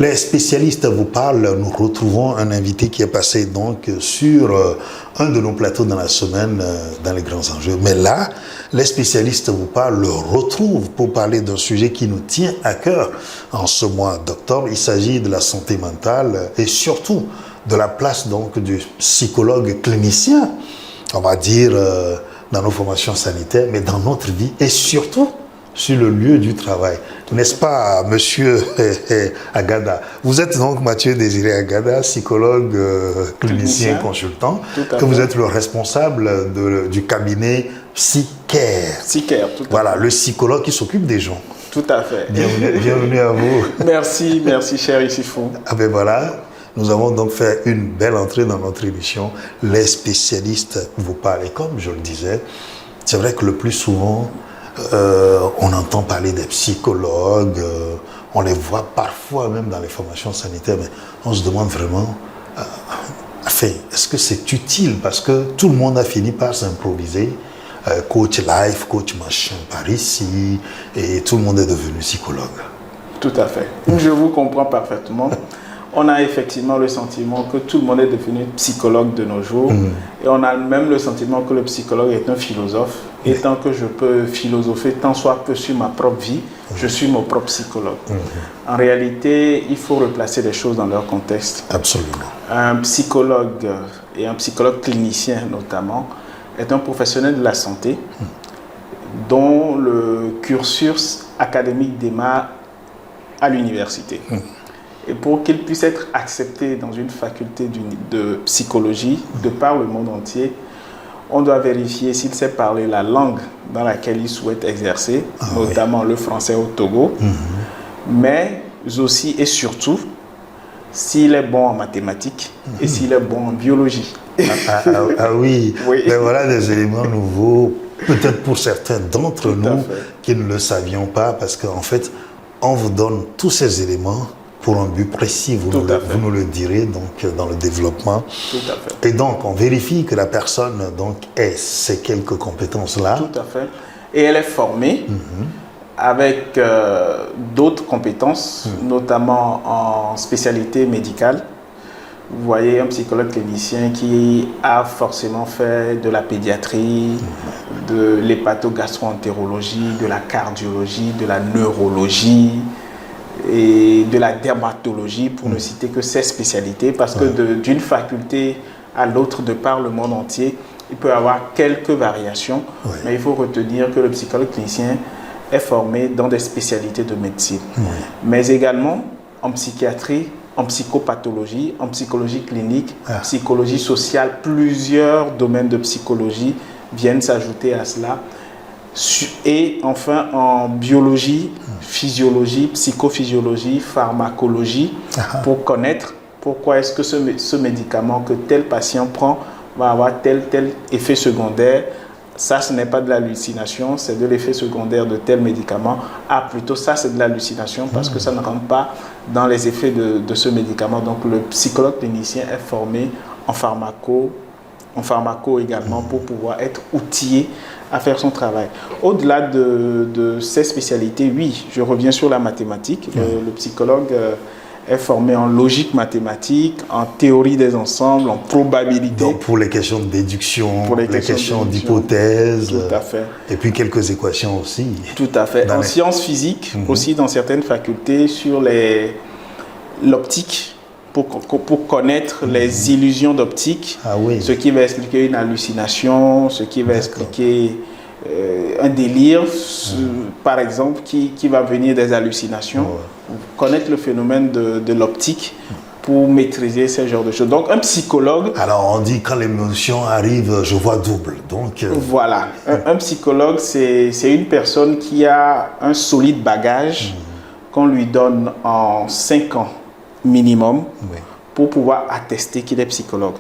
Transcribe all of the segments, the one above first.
Les spécialistes vous parlent. Nous retrouvons un invité qui est passé donc sur un de nos plateaux dans la semaine dans les grands enjeux. Mais là, les spécialistes vous parlent, le retrouvent pour parler d'un sujet qui nous tient à cœur en ce mois d'octobre. Il s'agit de la santé mentale et surtout de la place donc du psychologue clinicien, on va dire dans nos formations sanitaires, mais dans notre vie et surtout sur le lieu du travail. N'est-ce pas, monsieur Agada? Vous êtes donc Mathieu Désiré Agada, psychologue, clinicien, consultant, que vous êtes le responsable du cabinet Psycare. Psycare, tout à fait. Voilà, le psychologue qui s'occupe des gens. Tout à fait. Bienvenue à vous. Merci, cher Issifou. Ah ben voilà, nous avons donc fait une belle entrée dans notre émission. Les spécialistes vous parlent. Et comme je le disais, c'est vrai que le plus souvent, on entend parler des psychologues, on les voit parfois même dans les formations sanitaires, mais on se demande vraiment, est-ce que c'est utile? Parce que tout le monde a fini par s'improviser, coach life, coach machin par ici, et tout le monde est devenu psychologue. Tout à fait. Je vous comprends parfaitement. On a effectivement le sentiment que tout le monde est devenu psychologue de nos jours. Et on a même le sentiment que le psychologue est un philosophe. Et tant que je peux philosopher tant soit peu sur ma propre vie, je suis mon propre psychologue. En réalité, il faut replacer les choses dans leur contexte. Absolument. Un psychologue, et un psychologue clinicien notamment, est un professionnel de la santé dont le cursus académique démarre à l'université. Et pour qu'il puisse être accepté dans une faculté de psychologie de par le monde entier, on doit vérifier s'il sait parler la langue dans laquelle il souhaite exercer, notamment le français au Togo, mais aussi et surtout s'il est bon en mathématiques et s'il est bon en biologie. Oui, mais voilà des éléments nouveaux, peut-être pour certains d'entre nous qui ne le savions pas, parce qu'en fait, on vous donne tous ces éléments pour un but précis, vous nous le direz donc dans le développement. Tout à fait. Et donc, on vérifie que la personne donc ait ces quelques compétences-là. Tout à fait. Et elle est formée avec d'autres compétences, notamment en spécialité médicale. Vous voyez un psychologue clinicien qui a forcément fait de la pédiatrie, de l'hépatogastroentérologie, de la cardiologie, de la neurologie, et de la dermatologie, pour ne citer que ces spécialités, parce que d'une faculté à l'autre, de par le monde entier, il peut y avoir quelques variations, mais il faut retenir que le psychologue clinicien est formé dans des spécialités de médecine, mais également en psychiatrie, en psychopathologie, en psychologie clinique, psychologie sociale. Plusieurs domaines de psychologie viennent s'ajouter à cela. Et enfin en biologie, physiologie, psychophysiologie, pharmacologie, pour connaître pourquoi est-ce que ce médicament que tel patient prend va avoir tel effet secondaire. Ça, ce n'est pas de l'hallucination, c'est de l'effet secondaire de tel médicament. Ah, plutôt ça, c'est de l'hallucination parce que ça ne rentre pas dans les effets de ce médicament. Donc le psychologue clinicien est formé en pharmaco également pour pouvoir être outillé à faire son travail. Au-delà de ces spécialités, oui, je reviens sur la mathématique. Le psychologue est formé en logique mathématique, en théorie des ensembles, en probabilité. Donc pour les questions de déduction, pour les questions d'hypothèse. Tout à fait. Et puis quelques équations aussi. Tout à fait. En sciences physiques, aussi dans certaines facultés, sur l'optique, pour connaître les illusions d'optique, ce qui va expliquer une hallucination, ce qui va expliquer un délire, par exemple, qui va venir des hallucinations, connaître le phénomène de l'optique pour maîtriser ce genre de choses. Donc un psychologue... Alors on dit quand l'émotion arrive, je vois double. Donc Voilà, un psychologue, c'est une personne qui a un solide bagage qu'on lui donne en 5 ans minimum pour pouvoir attester qu'il est psychologue.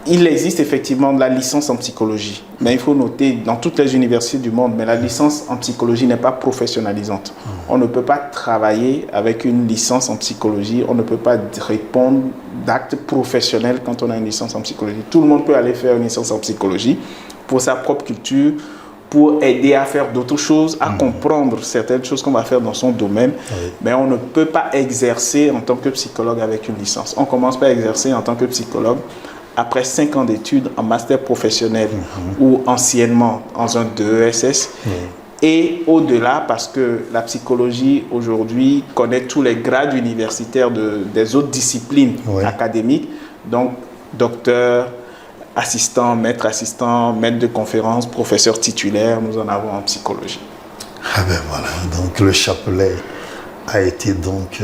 Il existe effectivement de la licence en psychologie, mais il faut noter dans toutes les universités du monde, mais la licence en psychologie n'est pas professionnalisante. On ne peut pas travailler avec une licence en psychologie, on ne peut pas répondre d'actes professionnels quand on a une licence en psychologie. Tout le monde peut aller faire une licence en psychologie pour sa propre culture, pour aider à faire d'autres choses, à comprendre certaines choses qu'on va faire dans son domaine. Oui. Mais on ne peut pas exercer en tant que psychologue avec une licence. On commence par exercer en tant que psychologue après 5 ans d'études en master professionnel ou anciennement en un DESS. Et au-delà, parce que la psychologie aujourd'hui connaît tous les grades universitaires des autres disciplines académiques, donc docteur, assistant, maître de conférence, professeur titulaire, nous en avons en psychologie. Ah ben voilà, donc le chapelet a été donc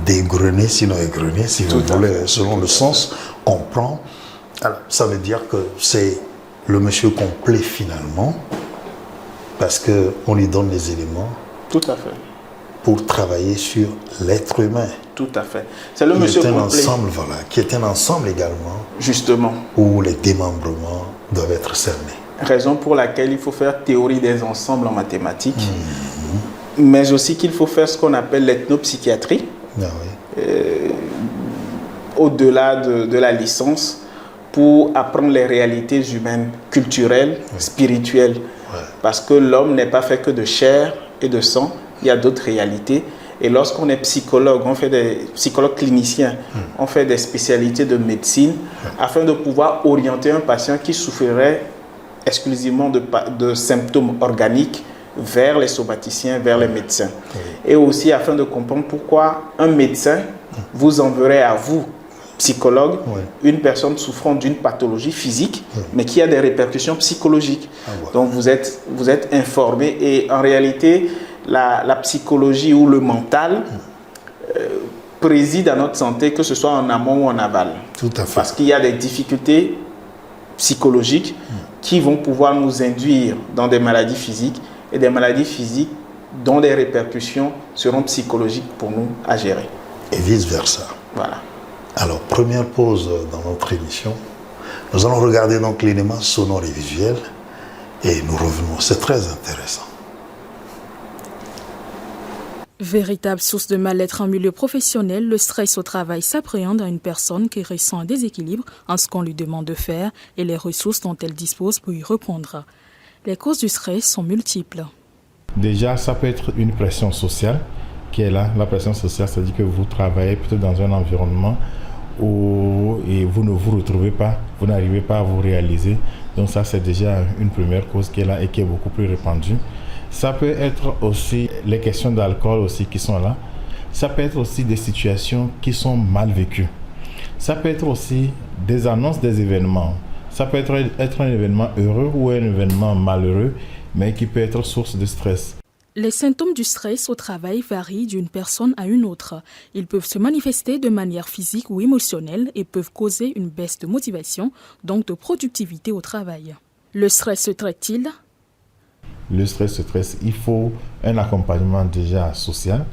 dégrené, sinon égrené, si vous voulez, selon le sens qu'on prend. Alors, ça veut dire que c'est le monsieur complet finalement, parce qu'on lui donne les éléments. Tout à fait. Pour travailler sur l'être humain. Tout à fait. C'est le monsieur complet. Ensemble, voilà, qui est un ensemble également. Justement. Où les démembrements doivent être cernés. Raison pour laquelle il faut faire théorie des ensembles en mathématiques, mais aussi qu'il faut faire ce qu'on appelle l'ethnopsychiatrie. Ah oui. Au-delà de la licence, pour apprendre les réalités humaines, culturelles, spirituelles. Parce que l'homme n'est pas fait que de chair et de sang, il y a d'autres réalités. Et lorsqu'on est psychologue, on fait des psychologues cliniciens, on fait des spécialités de médecine afin de pouvoir orienter un patient qui souffrirait exclusivement de symptômes organiques vers les somaticiens, vers les médecins. Et aussi afin de comprendre pourquoi un médecin vous enverrait à vous, psychologue, une personne souffrant d'une pathologie physique, mais qui a des répercussions psychologiques. Donc vous êtes informé et en réalité, la psychologie ou le mental préside à notre santé, que ce soit en amont ou en aval. Tout à fait. Parce qu'il y a des difficultés psychologiques qui vont pouvoir nous induire dans des maladies physiques et des maladies physiques dont les répercussions seront psychologiques pour nous à gérer. Et vice-versa. Voilà. Alors, première pause dans notre émission. Nous allons regarder donc l'élément sonore et visuel et nous revenons. C'est très intéressant. Véritable source de mal-être en milieu professionnel, le stress au travail s'appréhende à une personne qui ressent un déséquilibre en ce qu'on lui demande de faire et les ressources dont elle dispose pour y répondre. Les causes du stress sont multiples. Déjà, ça peut être une pression sociale qui est là. La pression sociale, c'est-à-dire que vous travaillez peut-être dans un environnement où et vous ne vous retrouvez pas, vous n'arrivez pas à vous réaliser. Donc ça, c'est déjà une première cause qui est là et qui est beaucoup plus répandue. Ça peut être aussi les questions d'alcool aussi qui sont là. Ça peut être aussi des situations qui sont mal vécues. Ça peut être aussi des annonces des événements. Ça peut être un événement heureux ou un événement malheureux, mais qui peut être source de stress. Les symptômes du stress au travail varient d'une personne à une autre. Ils peuvent se manifester de manière physique ou émotionnelle et peuvent causer une baisse de motivation, donc de productivité au travail. Le stress se traite-t-il ? Le stress, il faut un accompagnement déjà social,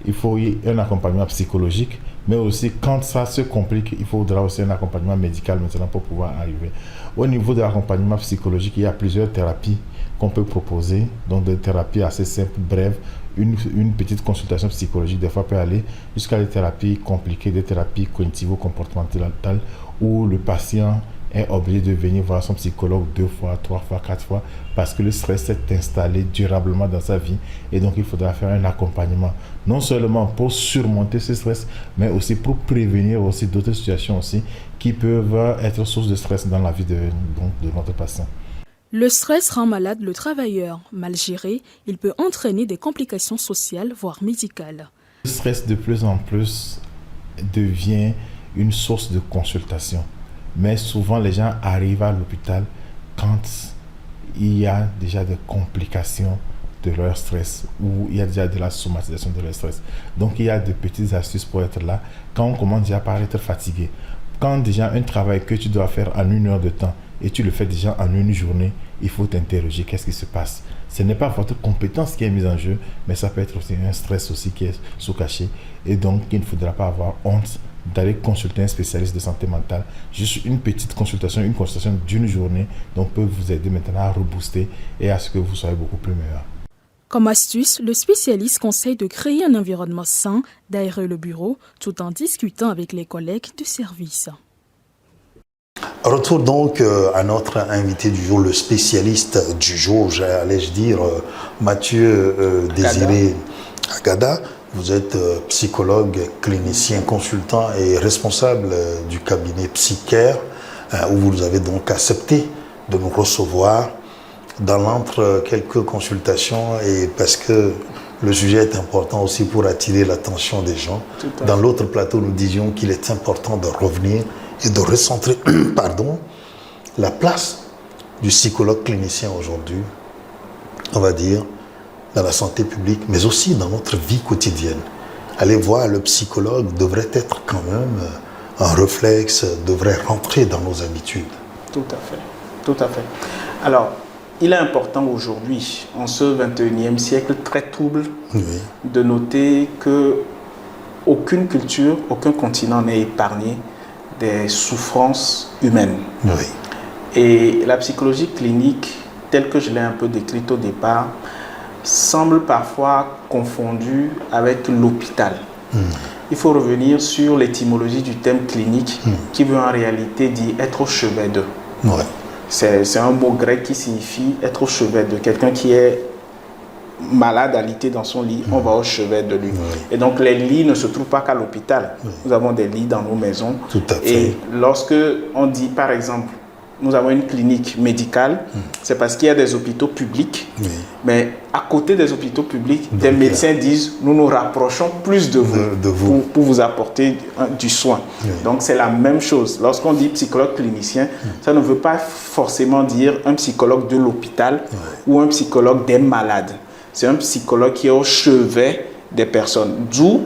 il faut un accompagnement psychologique, mais aussi quand ça se complique, il faudra aussi un accompagnement médical maintenant pour pouvoir arriver. Au niveau de l'accompagnement psychologique, il y a plusieurs thérapies qu'on peut proposer, donc des thérapies assez simples, brèves. Une petite consultation psychologique, des fois peut aller jusqu'à des thérapies compliquées, des thérapies cognitivo-comportementales où le patient est obligé de venir voir son psychologue 2 fois, 3 fois, 4 fois parce que le stress s'est installé durablement dans sa vie et donc il faudra faire un accompagnement non seulement pour surmonter ce stress mais aussi pour prévenir aussi d'autres situations aussi qui peuvent être source de stress dans la vie de notre patient. Le stress rend malade le travailleur. Mal géré, il peut entraîner des complications sociales, voire médicales. Le stress de plus en plus devient une source de consultation. Mais souvent, les gens arrivent à l'hôpital quand il y a déjà des complications de leur stress ou il y a déjà de la somatisation de leur stress. Donc, il y a de petites astuces pour être là quand on commence déjà par être fatigué. Quand déjà un travail que tu dois faire en 1 heure de temps et tu le fais déjà en 1 journée, il faut t'interroger qu'est-ce qui se passe. Ce n'est pas votre compétence qui est mise en jeu, mais ça peut être aussi un stress aussi qui est sous-caché. Et donc, il ne faudra pas avoir honte d'aller consulter un spécialiste de santé mentale. Juste une petite consultation, une consultation d'1 journée, donc peut vous aider maintenant à rebooster et à ce que vous soyez beaucoup plus meilleur. Comme astuce, le spécialiste conseille de créer un environnement sain, d'aérer le bureau, tout en discutant avec les collègues de service. Retour donc à notre invité du jour, le spécialiste du jour, allais-je dire, Mathieu Désiré Agada. Vous êtes psychologue, clinicien, consultant et responsable du cabinet Psycare, où vous avez donc accepté de nous recevoir dans l'entre quelques consultations, et parce que le sujet est important aussi pour attirer l'attention des gens. Dans l'autre plateau, nous disions qu'il est important de revenir et de recentrer la place du psychologue clinicien aujourd'hui, on va dire, dans la santé publique, mais aussi dans notre vie quotidienne. Allez voir, le psychologue devrait être quand même un réflexe, devrait rentrer dans nos habitudes. Tout à fait, tout à fait. Alors, il est important aujourd'hui, en ce 21e siècle très trouble, de noter que aucune culture, aucun continent n'est épargné des souffrances humaines. Et la psychologie clinique, telle que je l'ai un peu décrite au départ, semble parfois confondue avec l'hôpital. Il faut revenir sur l'étymologie du terme clinique, qui veut en réalité dire être au chevet d'eux. C'est un mot grec qui signifie être au chevet de quelqu'un qui est malade, alité dans son lit, on va au chevet de lui. Et donc les lits ne se trouvent pas qu'à l'hôpital. Nous avons des lits dans nos maisons. Tout à fait. Et lorsque on dit par exemple, nous avons une clinique médicale, c'est parce qu'il y a des hôpitaux publics, mais à côté des hôpitaux publics, donc, des médecins disent nous nous rapprochons plus de vous, pour vous apporter du soin. Donc c'est la même chose. Lorsqu'on dit psychologue clinicien, ça ne veut pas forcément dire un psychologue de l'hôpital ou un psychologue des malades. C'est un psychologue qui est au chevet des personnes. D'où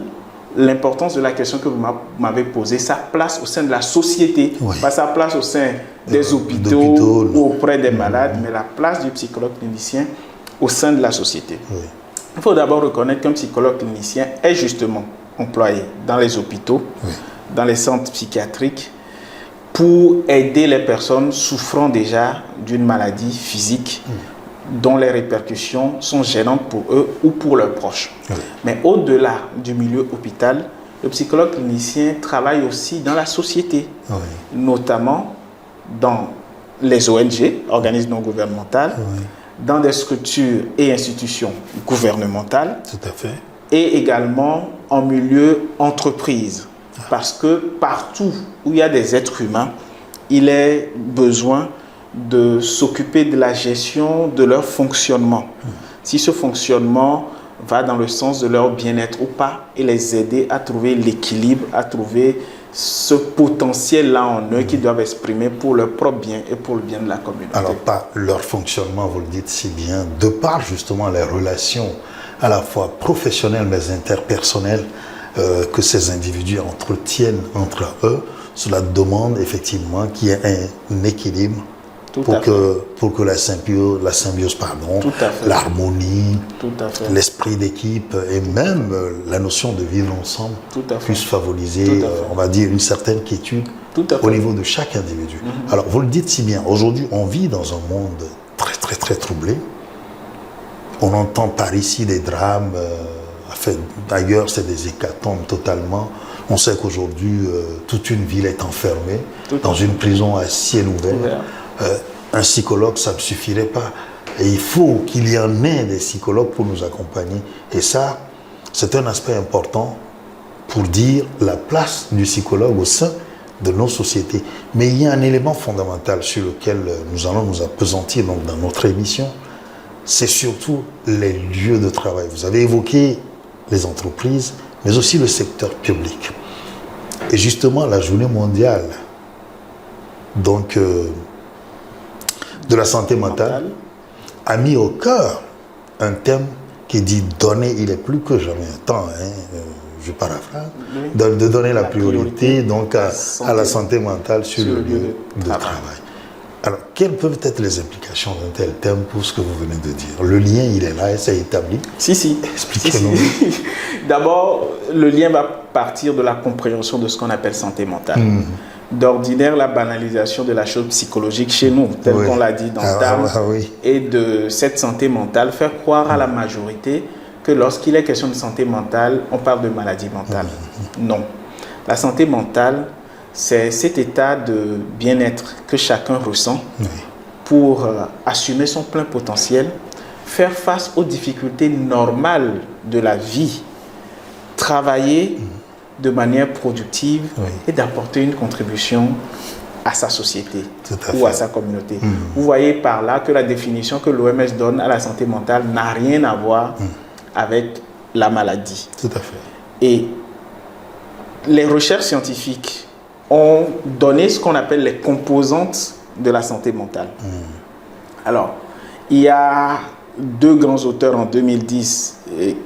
l'importance de la question que vous m'avez posée, sa place au sein de la société, pas sa place au sein des hôpitaux ou auprès des malades, mais la place du psychologue clinicien au sein de la société. Il faut d'abord reconnaître qu'un psychologue clinicien est justement employé dans les hôpitaux, dans les centres psychiatriques, pour aider les personnes souffrant déjà d'une maladie physique, dont les répercussions sont gênantes pour eux ou pour leurs proches. Mais au-delà du milieu hôpital, le psychologue clinicien travaille aussi dans la société, notamment dans les ONG, organismes non gouvernementaux, dans des structures et institutions gouvernementales, et également en milieu entreprise. Parce que partout où il y a des êtres humains, il est besoin de s'occuper de la gestion de leur fonctionnement. Si ce fonctionnement va dans le sens de leur bien-être ou pas, et les aider à trouver l'équilibre, à trouver ce potentiel-là en eux qu'ils doivent exprimer pour leur propre bien et pour le bien de la communauté. Alors, pas leur fonctionnement, vous le dites si bien, de par justement les relations à la fois professionnelles mais interpersonnelles que ces individus entretiennent entre eux, cela demande effectivement qu'il y ait un équilibre pour que la symbiose, l'harmonie, l'esprit d'équipe et même la notion de vivre ensemble puisse favoriser, on va dire, une certaine quiétude au niveau de chaque individu. Alors, vous le dites si bien, aujourd'hui, on vit dans un monde très, très, très troublé. On entend par ici des drames, d'ailleurs, c'est des hécatombes totalement. On sait qu'aujourd'hui, toute une ville est enfermée dans une prison à ciel ouvert. Un psychologue, ça ne suffirait pas. Et il faut qu'il y en ait des psychologues pour nous accompagner. Et ça, c'est un aspect important pour dire la place du psychologue au sein de nos sociétés. Mais il y a un élément fondamental sur lequel nous allons nous appesantir donc, dans notre émission, c'est surtout les lieux de travail. Vous avez évoqué les entreprises, mais aussi le secteur public. Et justement, la journée mondiale donc, de la santé mentale a mis au cœur un thème qui dit « donner, il est plus que jamais temps », je paraphrase, de donner la priorité donc à la santé mentale sur le lieu de travail. Alors, quelles peuvent être les implications d'un tel thème pour ce que vous venez de dire? Le lien, il est là et c'est établi. Si. Expliquez-nous. D'abord, le lien va partir de la compréhension de ce qu'on appelle santé mentale. D'ordinaire, la banalisation de la chose psychologique chez nous, tel qu'on l'a dit dans Dame, et de cette santé mentale, faire croire à la majorité que lorsqu'il est question de santé mentale, on parle de maladie mentale. Non. La santé mentale, c'est cet état de bien-être que chacun ressent Oui. pour assumer son plein potentiel, faire face aux difficultés normales de la vie, travailler de manière productive Oui. et d'apporter une contribution à sa société Tout à ou fait. à sa communauté. Vous voyez par là que la définition que l'OMS donne à la santé mentale n'a rien à voir avec la maladie. Tout à fait. Et les recherches scientifiques ont donné ce qu'on appelle les composantes de la santé mentale. Alors, il y a deux grands auteurs en 2010,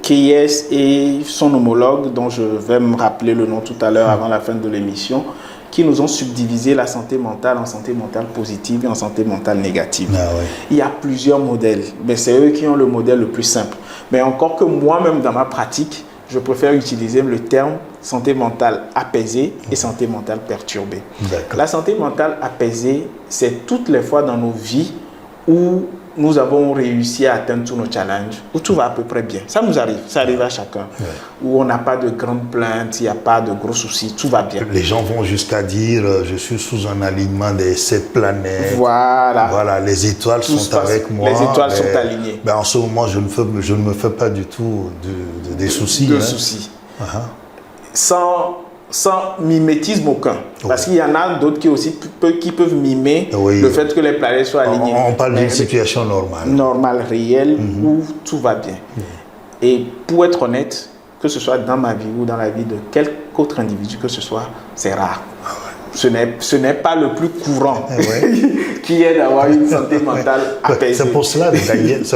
Keyes et son homologue, dont je vais me rappeler le nom tout à l'heure avant la fin de l'émission, qui nous ont subdivisé la santé mentale en santé mentale positive et en santé mentale négative. Ah ouais. Il y a plusieurs modèles, mais c'est eux qui ont le modèle le plus simple. Mais encore que moi-même, dans ma pratique, je préfère utiliser le terme santé mentale apaisée et santé mentale perturbée. D'accord. La santé mentale apaisée, c'est toutes les fois dans nos vies où nous avons réussi à atteindre tous nos challenges, où tout va à peu près bien. Ça nous arrive, ça arrive à chacun. Ouais. Où on n'a pas de grandes plaintes, il n'y a pas de gros soucis, tout va bien. Les gens vont jusqu'à dire je suis sous un alignement des 7 planètes. Voilà. Voilà, les étoiles Tout se sont passe. avec moi. Les étoiles mais- sont alignées. ben, en ce moment, je ne me fais pas du tout des soucis. De hein. soucis. Ah, Sans mimétisme aucun. Parce qu'il y en a d'autres qui peuvent mimer Oui. le fait que les planètes soient alignées. on parle Mais d'une situation normale. normale, réelle, où tout va bien. Et pour être honnête, que ce soit dans ma vie ou dans la vie de quelque autre individu que ce soit, c'est rare. Ce n'est pas le plus courant qui est d'avoir une santé mentale apaisée. C'est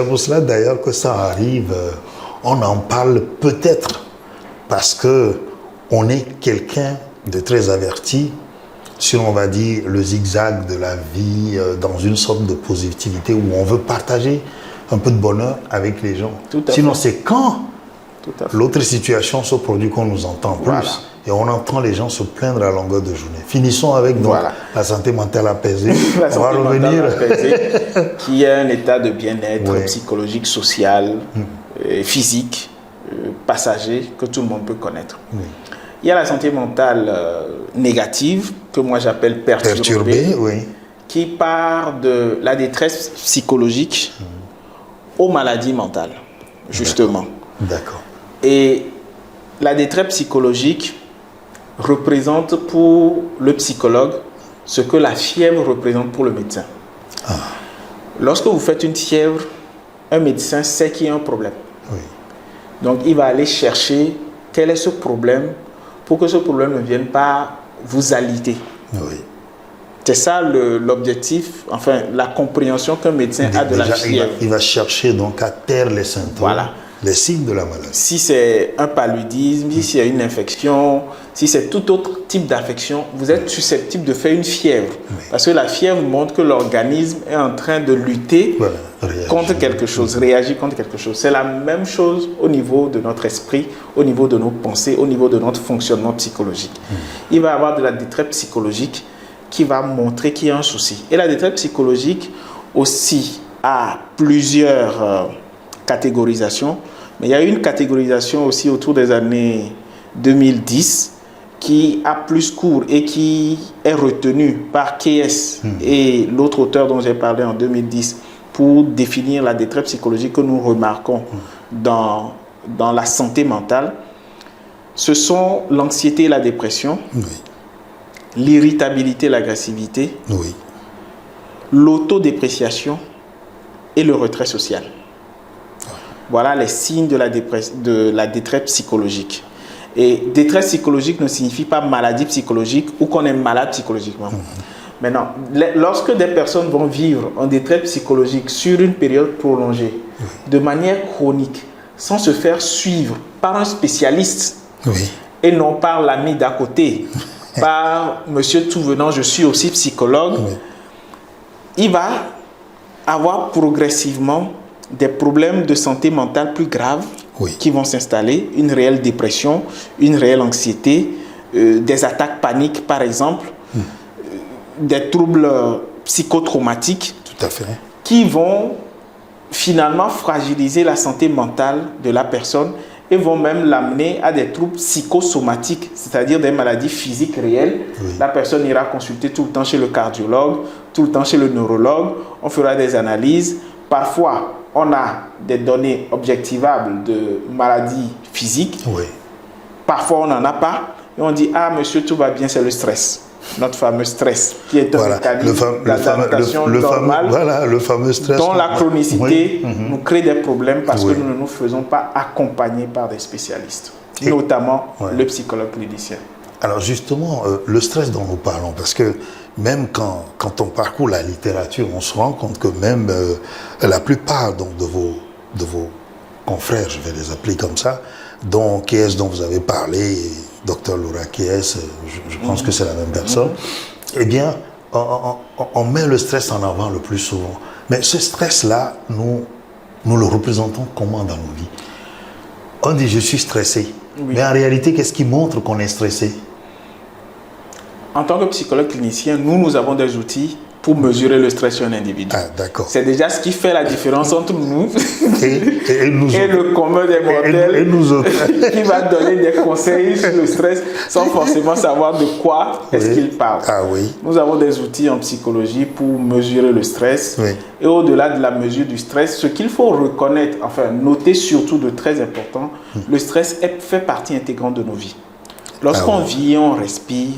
pour cela d'ailleurs que ça arrive. On en parle peut-être parce que on est quelqu'un de très averti sur, on va dire, le zigzag de la vie, dans une sorte de positivité où on veut partager un peu de bonheur avec les gens. Tout à Sinon, fait. c'est quand Tout à fait. l'autre situation se produit qu'on nous entend plus. Voilà. Et on entend les gens se plaindre à longueur de journée. Finissons avec donc, Voilà. la santé mentale apaisée. La On va santé mentale revenir. apaisée, qui est un état de bien-être Ouais. psychologique, social, physique, passager, que tout le monde peut connaître. Oui. Il y a la santé mentale négative, que moi j'appelle perturbée, Perturbé, oui. qui part de la détresse psychologique aux maladies mentales, justement. D'accord. Et la détresse psychologique représente pour le psychologue ce que la fièvre représente pour le médecin. Lorsque vous faites une fièvre, un médecin sait qu'il y a un problème. Oui. Donc il va aller chercher quel est ce problème pour que ce problème ne vienne pas vous alité. Oui. C'est ça l'objectif, enfin la compréhension qu'un médecin a de la Déjà, fièvre. il va chercher donc à taire les symptômes, Voilà. les signes de la maladie. Si c'est un paludisme, si c'est une infection, si c'est tout autre type d'affection, vous êtes susceptible de faire une fièvre. Parce que la fièvre montre que l'organisme est en train de lutter Voilà, réagir. contre quelque chose, réagir contre quelque chose. C'est la même chose au niveau de notre esprit, au niveau de nos pensées, au niveau de notre fonctionnement psychologique. Il va y avoir de la détresse psychologique qui va montrer qu'il y a un souci. Et la détresse psychologique aussi a plusieurs catégorisations, mais il y a une catégorisation aussi autour des années 2010 qui a plus cours et qui est retenue par Keyes et l'autre auteur dont j'ai parlé en 2010 pour définir la détresse psychologique que nous remarquons dans la santé mentale. Ce sont l'anxiété et la dépression, Oui. l'irritabilité et l'agressivité, Oui. l'autodépréciation et le retrait social. Voilà les signes de la détresse psychologique. Et détresse psychologique ne signifie pas maladie psychologique ou qu'on est malade psychologiquement. Maintenant, lorsque des personnes vont vivre en détresse psychologique sur une période prolongée, de manière chronique, sans se faire suivre par un spécialiste Oui. et non par l'ami d'à côté, par monsieur tout venant, je suis aussi psychologue, il va avoir progressivement des problèmes de santé mentale plus graves qui vont s'installer, une réelle dépression, une réelle anxiété, des attaques paniques par exemple, des troubles psychotraumatiques. Tout à fait. Qui vont finalement fragiliser la santé mentale de la personne et vont même l'amener à des troubles psychosomatiques, c'est-à-dire des maladies physiques réelles. Oui. La personne ira consulter tout le temps chez le cardiologue, tout le temps chez le neurologue, on fera des analyses. Parfois, on a des données objectivables de maladies physiques. Oui. Parfois, on n'en a pas. Et on dit, ah, monsieur, tout va bien, c'est le stress. Notre fameux stress, qui est un mécanisme d'adaptation normale, voilà, le fameux stress. Dont la chronicité nous crée des problèmes parce Oui. que nous ne nous faisons pas accompagner par des spécialistes, notamment le psychologue clinicien. Alors justement, le stress dont nous parlons, parce que même quand on parcourt la littérature, on se rend compte que même la plupart donc, de vos confrères, je vais les appeler comme ça, dont Kies dont vous avez parlé, Dr Laura Kies, je pense que c'est la même personne, eh bien, on met le stress en avant le plus souvent. Mais ce stress-là, nous le représentons comment dans nos vies? On dit je suis stressé, mais en réalité, qu'est-ce qui montre qu'on est stressé? En tant que psychologue clinicien, nous avons des outils pour mesurer le stress sur un individu. Ah, d'accord. C'est déjà ce qui fait la différence entre nous et nous et le commun des mortels et nous autres. qui va donner des conseils sur le stress sans forcément savoir de quoi est-ce qu'il parle. Ah oui. Nous avons des outils en psychologie pour mesurer le stress. Oui. Et au-delà de la mesure du stress, ce qu'il faut reconnaître, enfin noter surtout de très important, le stress fait partie intégrante de nos vies. Lorsqu'on vit, on respire,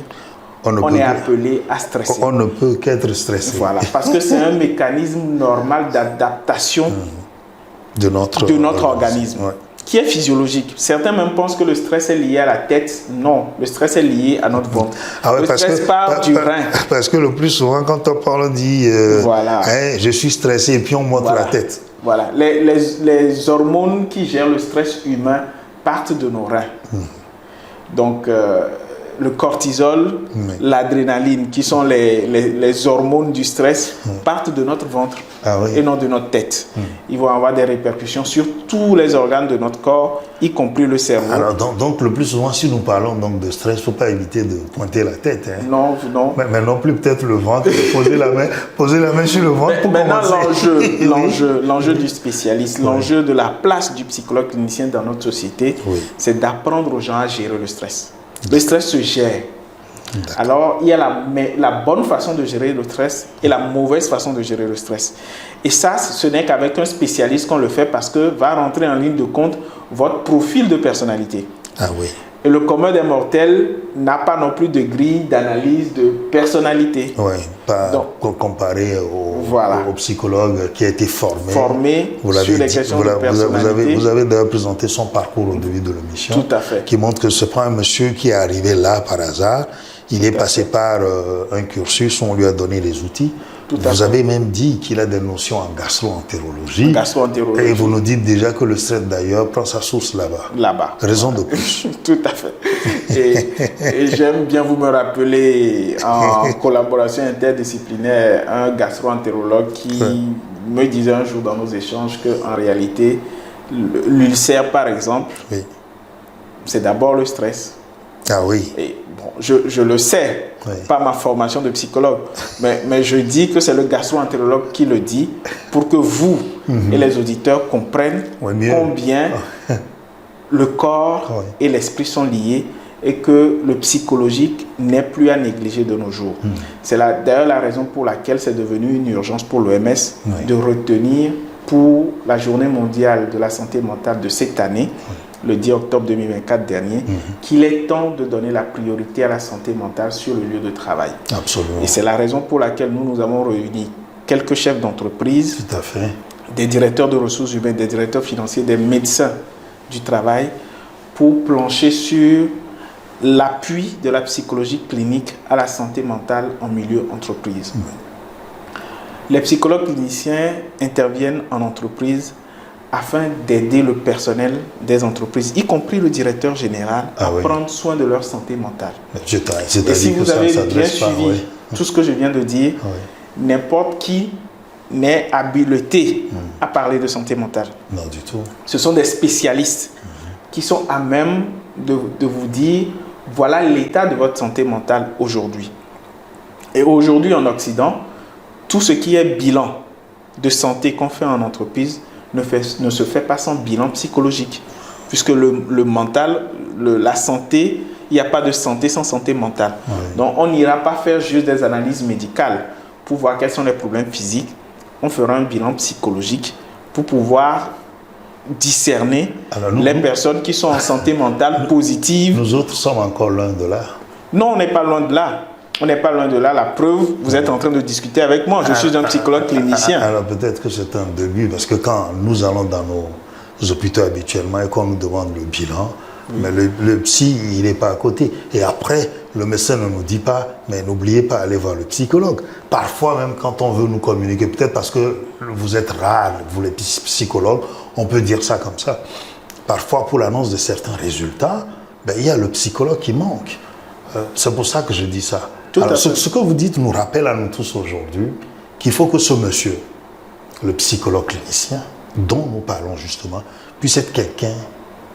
on est appelé à stresser. On ne peut qu'être stressé. Voilà, parce que c'est un mécanisme normal d'adaptation de notre organisme, ouais. Qui est physiologique. Certains même pensent que le stress est lié à la tête. Non, le stress est lié à notre ventre. Ah ouais, le stress part du rein. Parce que le plus souvent, quand on parle, on dit voilà. Hein, je suis stressé, et puis on montre la tête. Voilà, les hormones qui gèrent le stress humain partent de nos reins. Donc, le cortisol, l'adrénaline, qui sont les hormones du stress, partent de notre ventre et non de notre tête. Ils vont avoir des répercussions sur tous les organes de notre corps, y compris le cerveau. Alors, donc le plus souvent, si nous parlons donc de stress, il ne faut pas éviter de pointer la tête. Hein. Non. Mais non plus peut-être le ventre, poser la main sur le ventre pour maintenant, commencer. l'enjeu du spécialiste, l'enjeu de la place du psychologue clinicien dans notre société, c'est d'apprendre aux gens à gérer le stress. Le stress se gère. Alors, il y a la bonne façon de gérer le stress et la mauvaise façon de gérer le stress. Et ça, ce n'est qu'avec un spécialiste qu'on le fait parce que va rentrer en ligne de compte votre profil de personnalité. Ah oui. Et le commun des mortels n'a pas non plus de grille d'analyse de personnalité. Oui, pas comparé au psychologue qui a été formé sur les questions de personnalité. Vous avez d'ailleurs présenté son parcours au début de l'émission. Tout à fait. Qui montre que ce n'est pas un monsieur qui est arrivé là par hasard. Il est passé par un cursus où on lui a donné les outils. Vous avez même dit qu'il a des notions en gastro-entérologie. Et vous nous dites déjà que le stress d'ailleurs prend sa source là-bas. Raison de plus. Tout à fait. Et j'aime bien vous me rappeler en collaboration interdisciplinaire un gastro-entérologue qui me disait un jour dans nos échanges qu'en réalité, l'ulcère par exemple, c'est d'abord le stress. Ah oui. Et bon, je le sais, pas ma formation de psychologue, mais je dis que c'est le gastro-entérologue qui le dit pour que vous et les auditeurs comprennent combien le corps et l'esprit sont liés et que le psychologique n'est plus à négliger de nos jours. C'est d'ailleurs la raison pour laquelle c'est devenu une urgence pour l'OMS de retenir pour la journée mondiale de la santé mentale de cette année, le 10 octobre 2024 dernier, qu'il est temps de donner la priorité à la santé mentale sur le lieu de travail. Absolument. Et c'est la raison pour laquelle nous avons réuni quelques chefs d'entreprise, tout à fait, des directeurs de ressources humaines, des directeurs financiers, des médecins du travail, pour plancher sur l'appui de la psychologie clinique à la santé mentale en milieu entreprise. Les psychologues cliniciens interviennent en entreprise afin d'aider le personnel des entreprises, y compris le directeur général, à prendre soin de leur santé mentale. Et si vous avez bien suivi tout ce que je viens de dire, n'importe qui n'est habilité à parler de santé mentale. Non, du tout. Ce sont des spécialistes qui sont à même de vous dire, voilà l'état de votre santé mentale aujourd'hui. Et aujourd'hui en Occident, tout ce qui est bilan de santé qu'on fait en entreprise ne se fait pas sans bilan psychologique. puisque le mental, la santé, il n'y a pas de santé sans santé mentale. Oui. Donc, on n'ira pas faire juste des analyses médicales pour voir quels sont les problèmes physiques. On fera un bilan psychologique pour pouvoir discerner les personnes qui sont en santé mentale positive. Nous autres sommes encore loin de là. Non, on n'est pas loin de là. On n'est pas loin de là. La preuve, vous êtes en train de discuter avec moi. Je suis un psychologue clinicien. Alors peut-être que c'est un début, parce que quand nous allons dans nos hôpitaux habituellement et qu'on nous demande le bilan, mais le psy, il n'est pas à côté. Et après, le médecin ne nous dit pas, mais n'oubliez pas d'aller voir le psychologue. Parfois, même quand on veut nous communiquer, peut-être parce que vous êtes rares, vous les psychologues, on peut dire ça comme ça. Parfois, pour l'annonce de certains résultats, ben, il y a le psychologue qui manque. C'est pour ça que je dis ça. Alors, ce que vous dites nous rappelle à nous tous aujourd'hui qu'il faut que ce monsieur, le psychologue clinicien, dont nous parlons justement, puisse être quelqu'un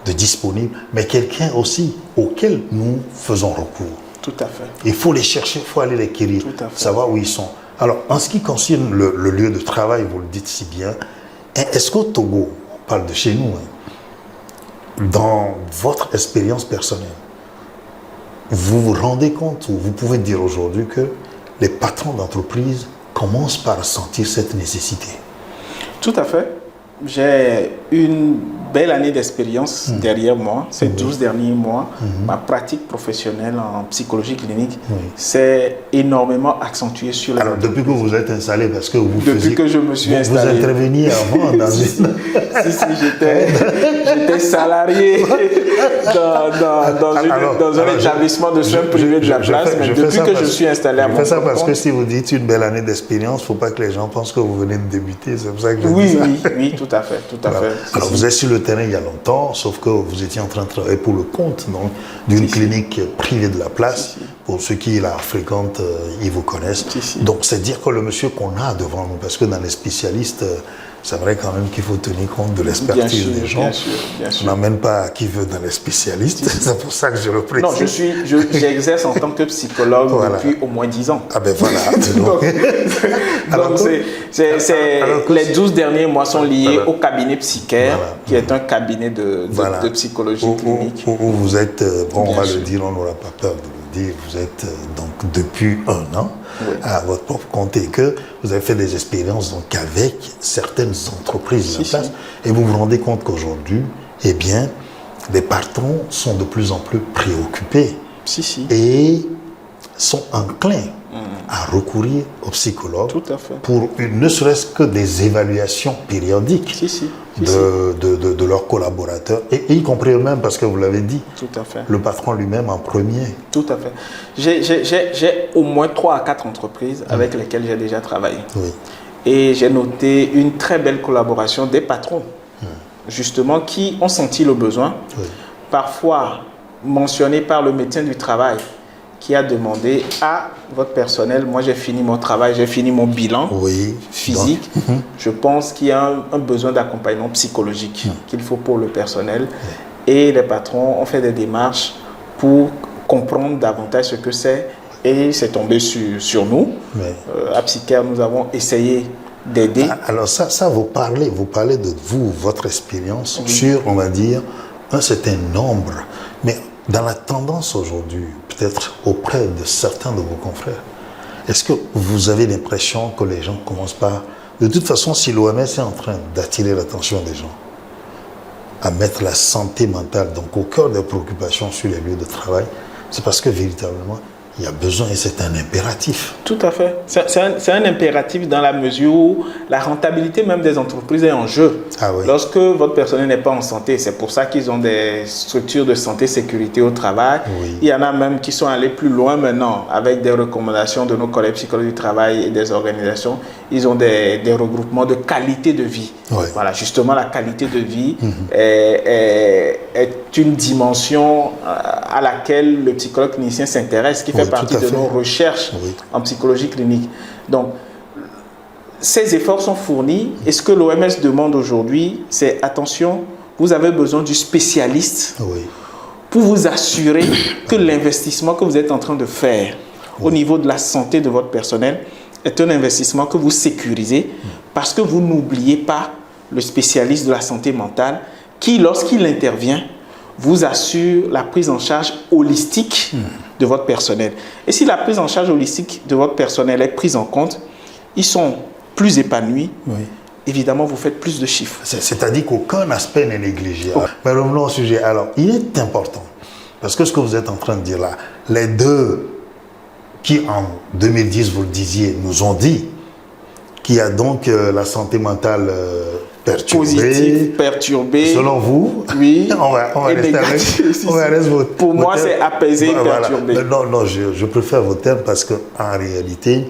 de disponible, mais quelqu'un aussi auquel nous faisons recours. Tout à fait. Il faut les chercher, il faut aller les quérir, savoir où ils sont. Alors, en ce qui concerne le lieu de travail, vous le dites si bien, est-ce qu'au Togo, on parle de chez nous, dans votre expérience personnelle, vous vous rendez compte, ou vous pouvez dire aujourd'hui que les patrons d'entreprise commencent par sentir cette nécessité? Tout à fait. J'ai une belle année d'expérience derrière moi, ces 12 derniers mois. Ma pratique professionnelle en psychologie clinique s'est énormément accentuée sur la... Alors, depuis que vous êtes installé, parce que vous Depuis que je me suis installé. Vous interveniez avant dans j'étais salarié dans un établissement de soins privés de la place, mais depuis que je suis installé à mon compte... Je fais ça parce que si vous dites une belle année d'expérience, il ne faut pas que les gens pensent que vous venez de débuter, c'est pour ça que je dis ça. Oui, tout à fait, tout à fait. Alors, vous êtes sur le terrain il y a longtemps, sauf que vous étiez en train de travailler pour le compte d'une clinique privée de la place. Pour ceux qui la fréquentent, ils vous connaissent. Donc, c'est dire que le monsieur qu'on a devant nous, parce que dans les spécialistes, c'est vrai quand même qu'il faut tenir compte de l'expertise des gens. Bien sûr. On n'emmène pas qui veut dans les spécialistes, c'est pour ça que je le précise. Non, j'exerce en tant que psychologue depuis au moins 10 ans. Ah ben voilà. Donc les 12 derniers mois sont liés au cabinet psychiatre, qui est un cabinet de psychologie clinique. Où vous êtes, on va le dire, on n'aura pas peur de le dire, vous êtes donc depuis 1 an à votre propre compte et que vous avez fait des expériences donc avec certaines entreprises de la place et vous vous rendez compte qu'aujourd'hui, eh bien, les patrons sont de plus en plus préoccupés et sont enclins à recourir aux psychologues pour ne serait-ce que des évaluations périodiques de leurs collaborateurs, et y compris eux-mêmes, parce que vous l'avez dit, le patron lui-même en premier. Tout à fait. J'ai au moins 3 à 4 entreprises avec lesquelles j'ai déjà travaillé. Et j'ai noté une très belle collaboration des patrons, justement, qui ont senti le besoin, parfois mentionné par le médecin du travail, qui a demandé à votre personnel, moi j'ai fini mon travail, j'ai fini mon bilan physique, je pense qu'il y a un besoin d'accompagnement psychologique qu'il faut pour le personnel. Et les patrons ont fait des démarches pour comprendre davantage ce que c'est et c'est tombé sur nous. À Psycare, nous avons essayé d'aider. Alors ça vous parlez de vous, votre expérience sur, on va dire, un certain nombre, mais dans la tendance aujourd'hui, peut-être auprès de certains de vos confrères, est-ce que vous avez l'impression que les gens commencent par... De toute façon, si l'OMS est en train d'attirer l'attention des gens à mettre la santé mentale donc au cœur des préoccupations sur les lieux de travail, c'est parce que véritablement, il y a besoin et c'est un impératif. Tout à fait. C'est un impératif dans la mesure où la rentabilité même des entreprises est en jeu. Lorsque votre personnel n'est pas en santé, c'est pour ça qu'ils ont des structures de santé sécurité au travail. Il y en a même qui sont allés plus loin maintenant avec des recommandations de nos collègues psychologues du travail et des organisations. Ils ont des regroupements de qualité de vie. Voilà, justement, la qualité de vie est une dimension à laquelle le psychologue clinicien s'intéresse, qui fait partie de nos recherches en psychologie clinique. Donc, ces efforts sont fournis et ce que l'OMS demande aujourd'hui, c'est attention, vous avez besoin du spécialiste pour vous assurer que l'investissement que vous êtes en train de faire au niveau de la santé de votre personnel est un investissement que vous sécurisez parce que vous n'oubliez pas le spécialiste de la santé mentale qui, lorsqu'il intervient, vous assure la prise en charge holistique de votre personnel. Et si la prise en charge holistique de votre personnel est prise en compte, ils sont plus épanouis. Oui. Évidemment, vous faites plus de chiffres. C'est-à-dire qu'aucun aspect n'est négligé. Mais revenons au sujet. Alors, il est important, parce que ce que vous êtes en train de dire là, les deux qui en 2010, vous le disiez, nous ont dit qu'il y a donc la santé mentale perturbée. Selon vous, oui, on va rester avec pour moi, c'est apaisé et perturbé. Voilà. Non, je préfère vos termes parce qu'en réalité,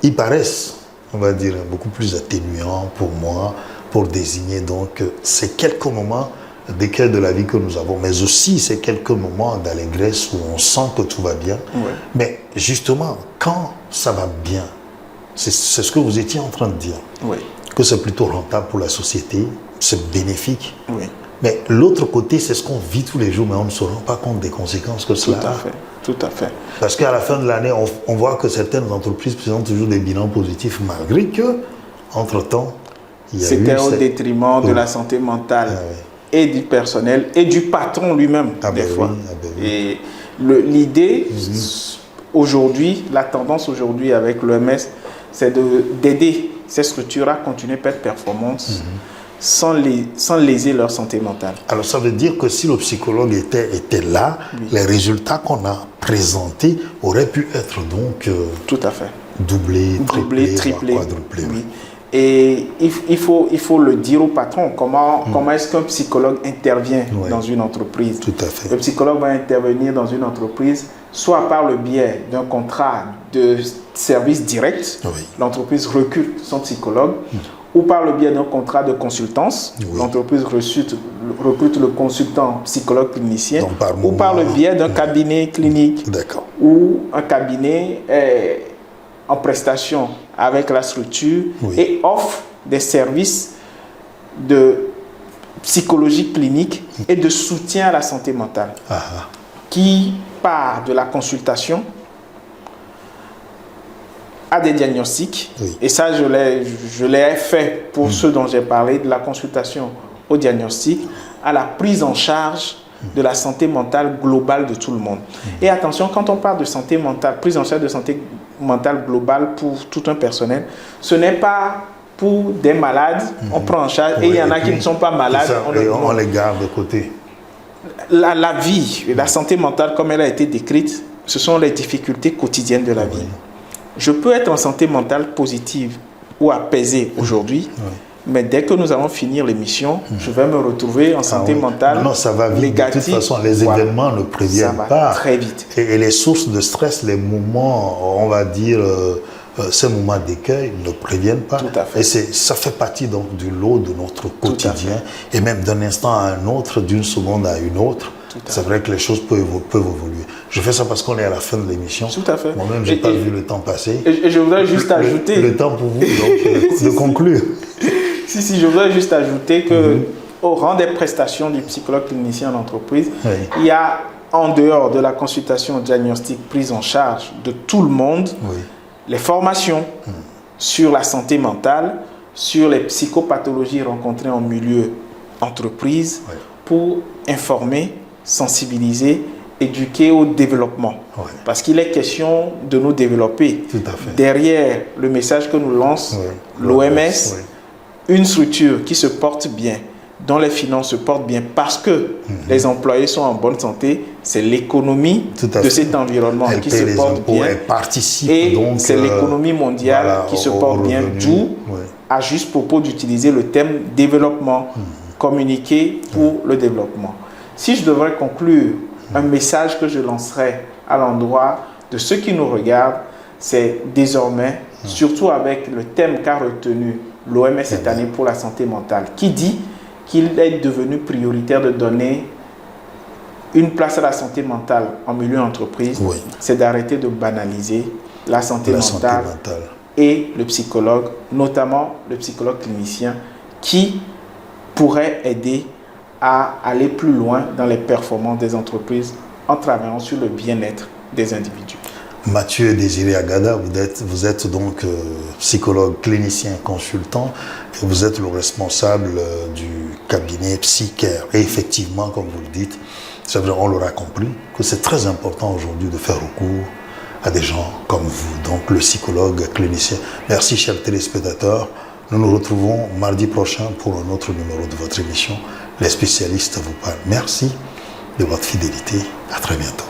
ils paraissent, on va dire, beaucoup plus atténuants pour moi, pour désigner donc ces quelques moments d'écueil de la vie que nous avons, mais aussi ces quelques moments d'allégresse où on sent que tout va bien. Oui. Mais justement, quand ça va bien, c'est ce que vous étiez en train de dire. Oui. Que c'est plutôt rentable pour la société, c'est bénéfique. Oui. Mais l'autre côté, c'est ce qu'on vit tous les jours, mais on ne se rend pas compte des conséquences que cela a. Tout à fait. Parce qu'à la fin de l'année, on voit que certaines entreprises présentent toujours des bilans positifs, malgré que, entre-temps, il y a eu... C'était au détriment de la santé mentale et du personnel et du patron lui-même, des fois. Oui. Et l'idée, aujourd'hui, la tendance aujourd'hui avec l'OMS, c'est d'aider ces structures à continuer à être performantes sans léser leur santé mentale. Alors ça veut dire que si le psychologue était là, les résultats qu'on a présentés auraient pu être donc tout à fait doublés, triplés, quadruplés. Oui. Et il faut le dire au patron, comment est-ce qu'un psychologue intervient dans une entreprise. Tout à fait. Le psychologue va intervenir dans une entreprise soit par le biais d'un contrat de service direct, l'entreprise recrute son psychologue, ou par le biais d'un contrat de consultance, l'entreprise recrute le consultant psychologue clinicien, ou par le biais d'un cabinet clinique, ou un cabinet en prestation avec la structure et offre des services de psychologie clinique et de soutien à la santé mentale, qui part de la consultation à des diagnostics, et ça je l'ai fait pour ceux dont j'ai parlé, de la consultation au diagnostic, à la prise en charge de la santé mentale globale de tout le monde. Et attention, quand on parle de santé mentale, prise en charge de santé mentale globale pour tout un personnel, ce n'est pas pour des malades, on prend en charge, et il y en a qui ne sont pas malades. On les garde de côté. La vie, la santé mentale comme elle a été décrite, ce sont les difficultés quotidiennes de la vie. Je peux être en santé mentale positive ou apaisée aujourd'hui, mais dès que nous allons finir l'émission, je vais me retrouver en santé mentale ça va vite. négative. De toute façon, les événements ne préviennent pas. Très vite. Et les sources de stress, les moments, on va dire, ces moments d'écueil ne préviennent pas. Tout à fait. Et ça fait partie donc du lot de notre quotidien, et même d'un instant à un autre, d'une seconde à une autre. C'est vrai que les choses peuvent évoluer. Je fais ça parce qu'on est à la fin de l'émission. Tout à fait. Moi-même, je n'ai pas vu le temps passer. Et je voudrais juste ajouter... Le temps pour vous donc, de conclure. Si, je voudrais juste ajouter que au rang des prestations du psychologue clinicien en entreprise, il y a, en dehors de la consultation diagnostique prise en charge de tout le monde, les formations sur la santé mentale, sur les psychopathologies rencontrées en milieu entreprise, pour informer, sensibiliser, éduquer au développement. Parce qu'il est question de nous développer. Tout à fait. Derrière le message que nous lance l'OMS, une structure qui se porte bien, dont les finances se portent bien parce que les employés sont en bonne santé, c'est l'économie de cet environnement qui se porte bien. Elle participe et donc, c'est l'économie mondiale qui se porte bien, d'où à juste propos d'utiliser le thème développement, communiquer pour le développement. Si je devrais conclure un message que je lancerai à l'endroit de ceux qui nous regardent, c'est désormais, surtout avec le thème qu'a retenu l'OMS cette année pour la santé mentale, qui dit qu'il est devenu prioritaire de donner une place à la santé mentale en milieu entreprise, c'est d'arrêter de banaliser la santé mentale et le psychologue, notamment le psychologue clinicien, qui pourrait aider à aller plus loin dans les performances des entreprises en travaillant sur le bien-être des individus. Mathieu Désiré Agada, vous êtes donc psychologue clinicien consultant et vous êtes le responsable du cabinet psychiatre. Et effectivement, comme vous le dites, c'est vrai, on l'aura compris, que c'est très important aujourd'hui de faire recours à des gens comme vous, donc le psychologue clinicien. Merci, chers téléspectateurs. Nous nous retrouvons mardi prochain pour un autre numéro de votre émission. Les spécialistes vous parlent. Merci de votre fidélité. À très bientôt.